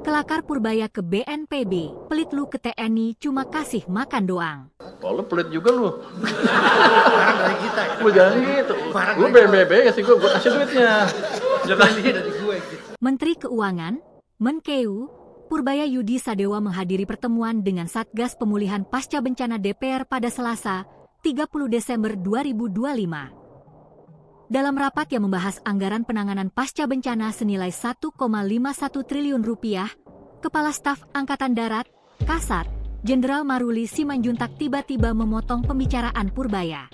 Kelakar Purbaya ke BNPB, pelit lu ke TNI cuma kasih makan doang. Oh, lu pelit juga lu. Barang dari kita ya. Lu jangan gitu. Lu BNPB kasih gue kasih duitnya. Jangan dari gue gitu. Menteri Keuangan, Menkeu, Purbaya Yudi Sadewa menghadiri pertemuan dengan Satgas Pemulihan Pasca Bencana DPR pada Selasa, 30 Desember 2025. Dalam rapat yang membahas anggaran penanganan pasca bencana senilai 1,51 triliun rupiah, Kepala Staf Angkatan Darat, Kasat, Jenderal Maruli Simanjuntak tiba-tiba memotong pembicaraan Purbaya.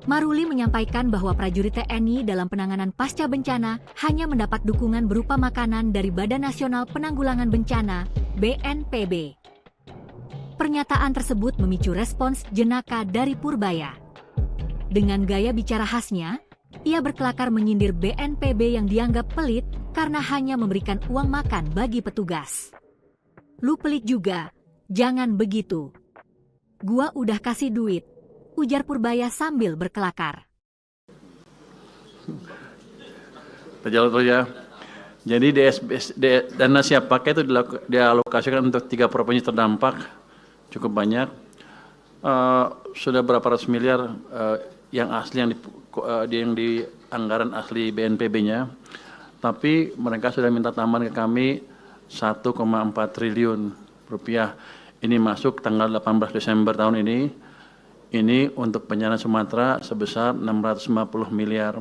Maruli menyampaikan bahwa prajurit TNI dalam penanganan pasca bencana hanya mendapat dukungan berupa makanan dari Badan Nasional Penanggulangan Bencana, BNPB. Pernyataan tersebut memicu respons jenaka dari Purbaya. Dengan gaya bicara khasnya, ia berkelakar menyindir BNPB yang dianggap pelit karena hanya memberikan uang makan bagi petugas. Lu pelit juga, jangan begitu. Gua udah kasih duit, ujar Purbaya sambil berkelakar. Terjawab terus ya. Jadi dana siap pakai itu dialokasikan untuk 3 provinsi terdampak, cukup banyak. Sudah berapa ratus miliar yang asli yang di anggaran asli BNPB-nya, tapi mereka sudah minta tambahan ke kami 1,4 triliun rupiah. Ini masuk tanggal 18 Desember tahun ini. Ini untuk bencana Sumatera sebesar 650 miliar.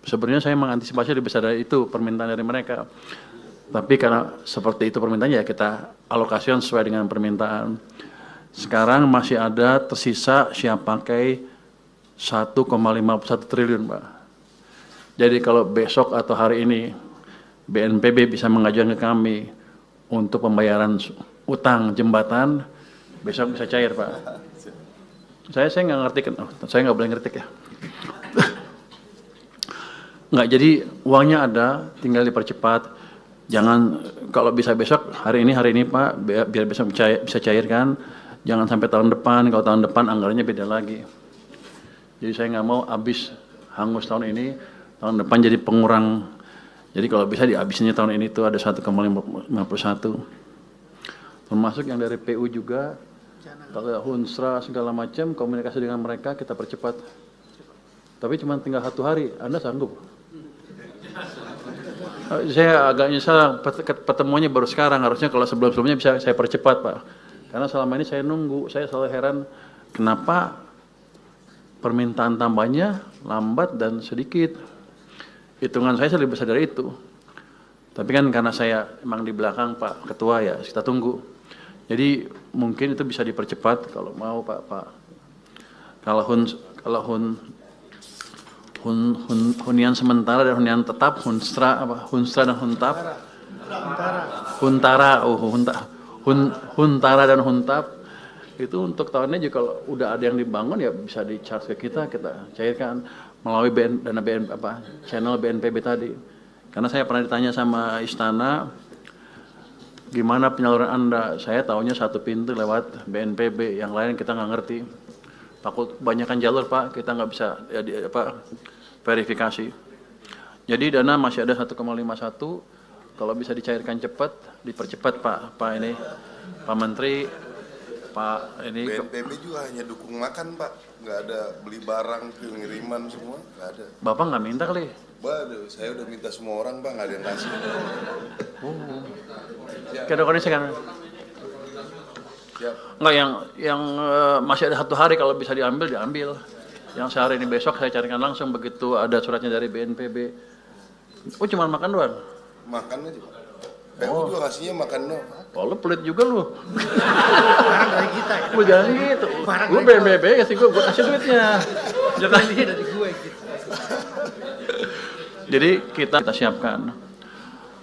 Sebenarnya saya mengantisipasi lebih besar dari itu permintaan dari mereka. Tapi karena seperti itu permintaannya, ya kita alokasikan sesuai dengan permintaan. Sekarang masih ada tersisa siap pakai 1,51 triliun, Pak. Jadi kalau besok atau hari ini BNPB bisa mengajukan ke kami untuk pembayaran utang jembatan, besok bisa cair, Pak. Saya nggak ngerti kan, saya nggak boleh ngerti ya. Nggak, jadi uangnya ada, tinggal dipercepat. Jangan, kalau bisa besok, hari ini Pak, biar besok bisa cairkan. Jangan sampai tahun depan, kalau tahun depan anggarannya beda lagi. Jadi saya nggak mau habis hangus tahun ini, tahun depan jadi pengurang. Jadi kalau bisa dihabisnya tahun ini itu ada 1,51. Termasuk yang dari PU juga, kalau Hunsra segala macam, komunikasi dengan mereka kita percepat. Tapi cuma tinggal 1 hari, Anda sanggup? Saya agak nyesal pertemuannya baru sekarang, harusnya kalau sebelum-sebelumnya bisa saya percepat, Pak. Karena selama ini saya nunggu, saya selalu heran kenapa permintaan tambahnya lambat dan sedikit. Hitungan saya lebih besar dari itu. Tapi kan karena saya emang di belakang Pak Ketua ya, kita tunggu. Jadi mungkin itu bisa dipercepat kalau mau Pak. Kalau hunian sementara dan hunian tetap, Hunsra dan Huntap. Huntara dan Huntap itu untuk tahun ini kalau udah ada yang dibangun ya bisa di-charge ke kita cairkan melalui channel BNPB tadi. Karena saya pernah ditanya sama Istana, gimana penyaluran Anda? Saya tahunya 1 pintu lewat BNPB, yang lain kita nggak ngerti. Takut kebanyakan jalur, Pak, kita nggak bisa verifikasi. Jadi dana masih ada 1,51. Kalau bisa dicairkan cepat, dipercepat Pak Menteri, Pak ini. BNPB juga hanya dukung makan, Pak, nggak ada beli barang, pengiriman semua, nggak ada. Bapak nggak minta kali? Waduh, saya udah minta semua orang, Pak, nggak ada yang kasih. Kadang-kadang saya kan. Nggak, yang masih ada 1 hari kalau bisa diambil. Yang sehari ini besok saya carikan langsung begitu ada suratnya dari BNPB. Oh, cuma makan doang? Makan aja, Pak. PU juga kasihnya makan doang. Oh, lu pelit juga lu. Barang dari kita ya. Lu jangan gitu. Lu BNPB kasih gue kasih duitnya. Jangan dari gue gitu. Jadi kita siapkan.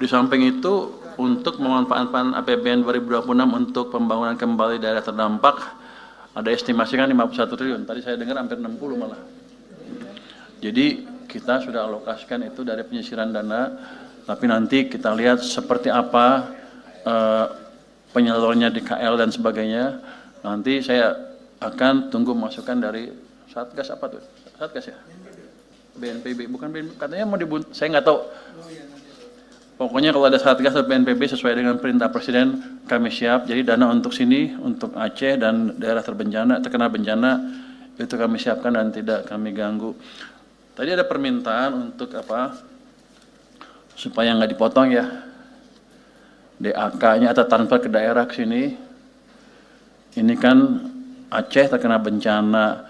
Di samping itu untuk memanfaatkan APBN 2026 untuk pembangunan kembali daerah terdampak ada estimasi kan 51 triliun. Tadi saya dengar hampir 60 malah. Jadi kita sudah alokasikan itu dari penyisiran dana, tapi nanti kita lihat seperti apa penyalurannya di KL dan sebagainya. Nanti saya akan tunggu masukan dari Satgas apa tuh? Satgas ya? BNPB, bukan BNPB, katanya mau saya nggak tahu. Pokoknya kalau ada Satgas atau BNPB sesuai dengan perintah Presiden, kami siap. Jadi dana untuk sini, untuk Aceh dan daerah terkena bencana, itu kami siapkan dan tidak kami ganggu. Tadi ada permintaan untuk apa? Supaya nggak dipotong ya. DAK-nya atau transfer ke daerah ke sini. Ini kan Aceh terkena bencana.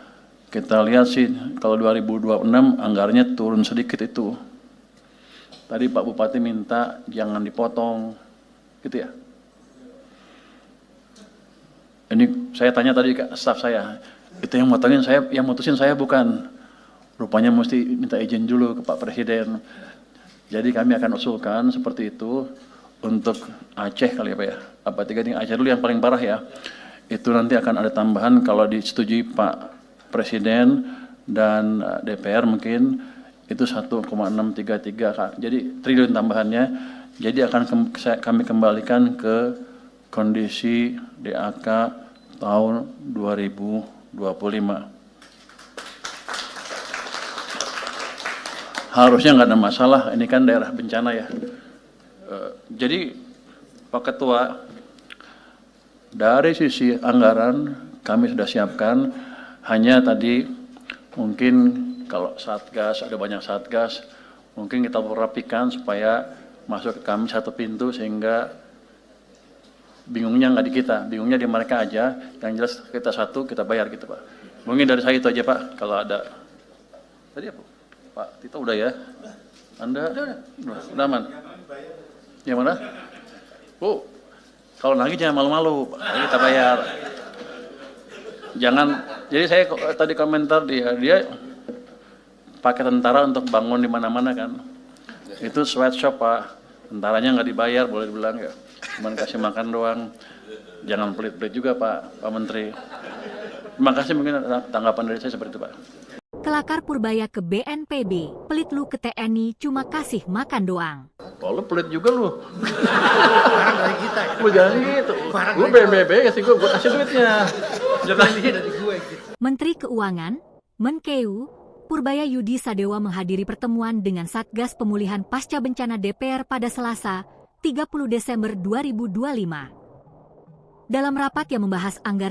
Kita lihat sih kalau 2026 anggarannya turun sedikit itu. Tadi Pak Bupati minta jangan dipotong, gitu ya. Ini saya tanya tadi ke staf saya, itu yang motongin saya, yang mutusin saya bukan. Rupanya mesti minta izin dulu ke Pak Presiden. Jadi kami akan usulkan seperti itu untuk Aceh kali ya Pak ya. Apa tiga tingkat Aceh dulu yang paling parah ya. Itu nanti akan ada tambahan kalau disetujui Pak Presiden dan DPR mungkin itu 1,633, jadi triliun tambahannya. Jadi akan kami kembalikan ke kondisi DAK tahun 2025. Harusnya nggak ada masalah, ini kan daerah bencana ya. Jadi Pak Ketua, dari sisi anggaran kami sudah siapkan, hanya tadi mungkin kalau Satgas, ada banyak Satgas, mungkin kita rapikan supaya masuk ke kami satu pintu sehingga bingungnya nggak di kita, bingungnya di mereka aja, yang jelas kita satu, kita bayar gitu Pak. Mungkin dari saya itu aja Pak, kalau ada. Tadi apa? Pak Tito udah ya? Anda? Udah aman? Yang mana? Oh, kalau nagih jangan malu-malu, kita bayar. Jangan, jadi saya tadi komentar dia pakai tentara untuk bangun di mana-mana kan. Itu sweatshop Pak, tentaranya nggak dibayar boleh dibilang ya. Cuman kasih makan doang. Jangan pelit-pelit juga Pak Menteri. Terima kasih, mungkin tanggapan dari saya seperti itu Pak. Kelakar Purbaya ke BNPB, pelit lu ke TNI cuma kasih makan doang. Oh, lu pelit juga lu. Barang dari kita ya. Lu jangan gitu. Barang Lu dari BNPB kasih gue kasih duitnya. Jangan dari gue gitu. Menteri Keuangan, Menkeu, Purbaya Yudi Sadewa menghadiri pertemuan dengan Satgas Pemulihan Pasca Bencana DPR pada Selasa, 30 Desember 2025. Dalam rapat yang membahas anggaran